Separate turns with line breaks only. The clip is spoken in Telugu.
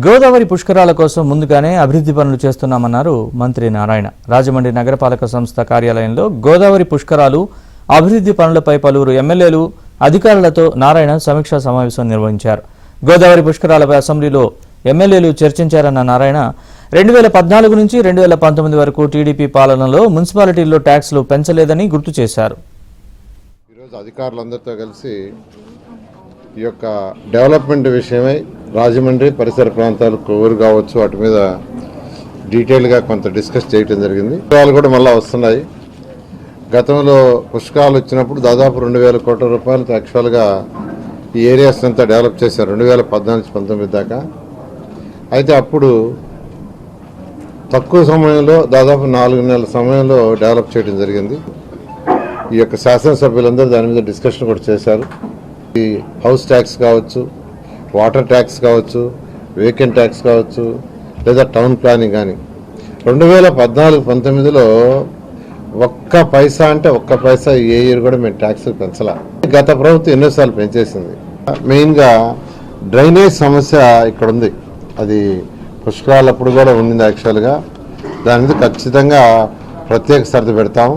గోదావరి పుష్కరాల కోసం ముందుగానే అభివృద్ధి పనులు చేస్తున్నామన్నారు మంత్రి నారాయణ. రాజమండ్రి నగరపాలక సంస్థ కార్యాలయంలో గోదావరి పుష్కరాలు అభివృద్ధి పనులపై పలువురు ఎమ్మెల్యేలు అధికారులతో నారాయణ సమీక్షా సమావేశం నిర్వహించారు. గోదావరి పుష్కరాలపై అసెంబ్లీలో ఎమ్మెల్యేలు చర్చించారన్న నారాయణ 2014 నుంచి 2019 వరకు టీడీపీ పాలనలో మున్సిపాలిటీల్లో ట్యాక్స్లు పెంచలేదని గుర్తు చేశారు.
ఈరోజు అధికారులందరితో కలిసి ఈ యొక్క డెవలప్మెంట్ విషయమై రాజమండ్రి పరిసర ప్రాంతాలు కోవూరు కావచ్చు వాటి మీద డీటెయిల్గా కొంత డిస్కస్ చేయడం జరిగింది. వాళ్ళు కూడా మళ్ళీ వస్తున్నాయి. గతంలో పుష్కరాలు వచ్చినప్పుడు దాదాపు 2000 కోట్ల రూపాయలతో యాక్చువల్గా ఈ ఏరియాస్ అంతా డెవలప్ చేశారు 2014-19 దాకా. అయితే అప్పుడు తక్కువ సమయంలో దాదాపు 4 నెలల సమయంలో డెవలప్ చేయడం జరిగింది. ఈ యొక్క శాసనసభ్యులందరూ దాని మీద డిస్కషన్ కూడా చేశారు. ఈ హౌస్ ట్యాక్స్ కావచ్చు, వాటర్ ట్యాక్స్ కావచ్చు, వేకెంట్ ట్యాక్స్ కావచ్చు, లేదా టౌన్ ప్లానింగ్ కానీ 2014-19లో ఒక్క పైసా అంటే ఒక్క పైసా ఏ ఇయర్ కూడా మేము ట్యాక్స్ పెంచాల. గత ప్రభుత్వం ఎన్నోసార్లు పెంచేసింది. మెయిన్గా డ్రైనేజ్ సమస్య ఇక్కడ ఉంది. అది పుష్కరాలప్పుడు కూడా ఉండింది యాక్చువల్గా. దాని మీద ఖచ్చితంగా ప్రత్యేక శ్రద్ధ పెడతాము.